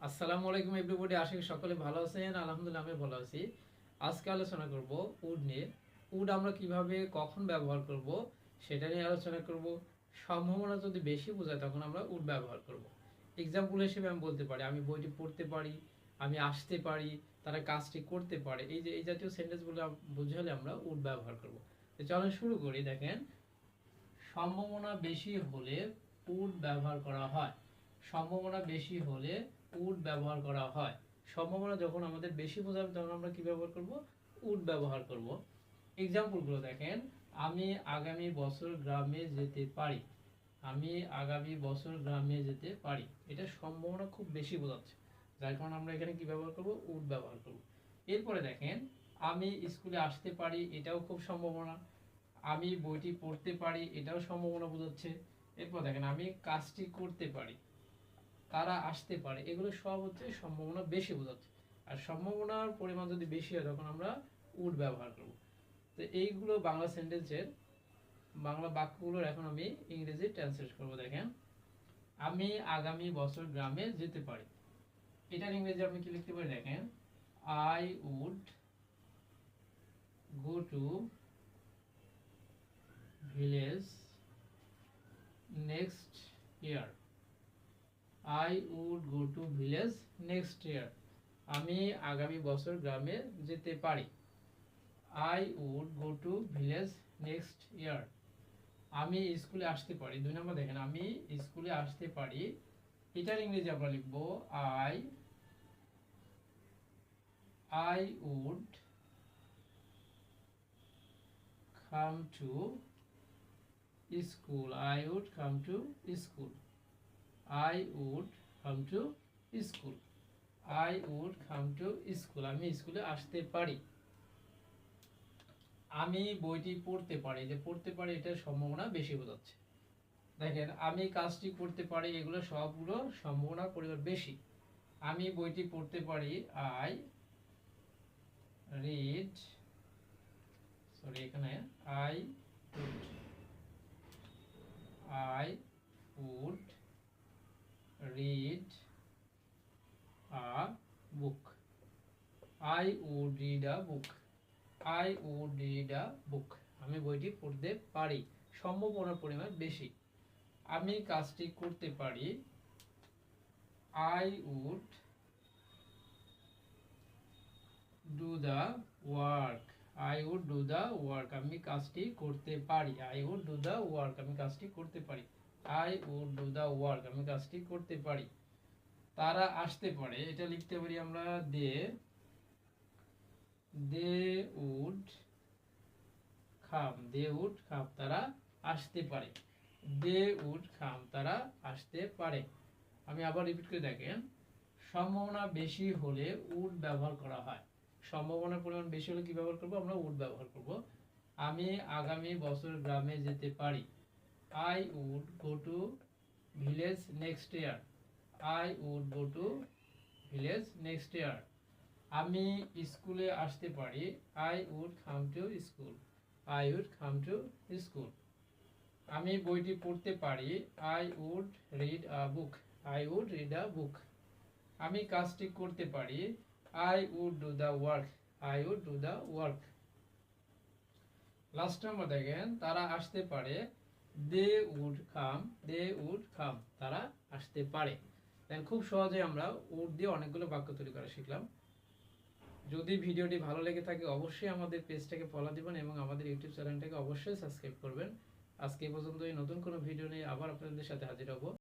আসসালামু আলাইকুম এভরিবডি, আশা করি সকলে ভালো আছেন। আলহামদুলিল্লাহ আমি ভালো আছি। আজকে আলোচনা করব উড নিয়ে। উড আমরা কিভাবে কখন ব্যবহার করব সেটা নিয়ে আলোচনা করব। সম্ভাবনা যদি বেশি বোঝায় তখন আমরা উড ব্যবহার করব। এক্সাম্পল হিসেবে আমি বলতে পারি আমি বইটি পড়তে পারি, আমি আসতে পারি, তারা কাজটি করতে পারে। এই জাতীয় সেন্টেন্সগুলো বুঝালে আমরা উড ব্যবহার করব। তো চলেন শুরু করি। দেখেন, সম্ভাবনা বেশি হলে উড ব্যবহার করা হয়। সম্ভাবনা বেশি হলে উড ব্যবহার করা হয়। সম্ভাবনা যখন আমাদের বেশি বোঝাবে তখন আমরা কি ব্যবহার করব? উড ব্যবহার করব। এক্সাম্পলগুলো দেখেন, আমি আগামী বছর গ্রামে যেতে পারি। আমি আগামী বছর গ্রামে যেতে পারি, এটা সম্ভাবনা খুব বেশি বোঝাচ্ছে, যার কারণে আমরা এখানে কি ব্যবহার করব? উড ব্যবহার করব। এরপরে দেখেন, আমি স্কুলে আসতে পারি, এটাও খুব সম্ভাবনা। আমি বইটি পড়তে পারি, এটাও সম্ভাবনা বোঝাচ্ছে। এরপর দেখেন, আমি কাজটি করতে পারি, তারা আসতে পারে, এগুলো সব হচ্ছে সম্ভাবনা বেশি বোঝাচ্ছে। আর সম্ভাবনার পরিমাণ যদি বেশি হয় তখন আমরা উড ব্যবহার করব। তো এইগুলো বাংলা সেন্টেন্সের বাংলা বাক্যগুলোর এখন আমি ইংরেজি ট্রান্সলেট করব। দেখেন, আমি আগামী বছর গ্রামে যেতে পারি, এটার ইংরেজি আপনি কি লিখতে পারি? দেখেন, I would go to village next year. I would go to village next year. আমি আগামী বছর গ্রামে যেতে পারি। I would go to village next year. আমি স্কুলে আসতে পারি। 2 নম্বর দেখেন, আমি স্কুলে আসতে পারি, এটার ইংরেজি আমরা লিখবো I I would come to school. I would come to school. I would come to school. I would come to school. আমি স্কুলে আসতে পারি। আমি বইটি পড়তে পারি, যে পড়তে পারি এটার সম্ভাবনা বেশি বোঝাচ্ছে। দেখেন, আমি কাজটি করতে পারি, এগুলো সবগুলো সম্ভাবনার পরিমাণ বেশি। আমি বইটি পড়তে পারি, আই রিড, সরি এখানে I would, I would read a book. I would read a book. I would read a book. আমি বইটি পড়তে পারি, সম্ভাবনার পরিমাণ বেশি। আমি কাজটি করতে পারি, I would do the work. I would do the work. আমি কাজটি করতে পারি। I would do the work. আমি কাজটি করতে পারি। I would do the work. আমি কাজটি করতে পারি। তারা আসতে পারে, এটা লিখতে পারি আমরা দে উড খাম। দে উড খাম, তারা আসতে পারে। দে উড খাম, তারা আসতে পারে। আমি আবার রিপিট করে দেখেন, সম্ভাবনা বেশি হলে উড ব্যবহার করা হয়। সম্ভাবনার পরিমাণ বেশি হলে কি ব্যবহার করব? আমরা উড ব্যবহার করব। আমি আগামী বছর গ্রামে যেতে পারি। I would go to village next year. I would go to village next year. আমি স্কুলে আসতে পারি। I would come to school. I would come to school. আমি বইটি পড়তে পারি। I would read a book. I would read a book. আমি কাজটি করতে পারি। I would do the work. I would do the work. Last number দেখেন, তারা আসতে পারে। They would come. They would come, তারা আসতে পারে। দেখেন, খুব সহজে আমরা উড দিয়ে অনেকগুলো বাক্য তৈরি করা শিখলাম। যদি ভিডিওটি ভালো লেগে থাকে অবশ্যই আমাদের পেজটাকে ফলো দিবেন এবং আমাদের ইউটিউব চ্যানেলটাকে অবশ্যই সাবস্ক্রাইব করবেন। আজকে এই পর্যন্তই। নতুন কোনো ভিডিও নিয়ে আবার আপনাদের সাথে হাজির হব।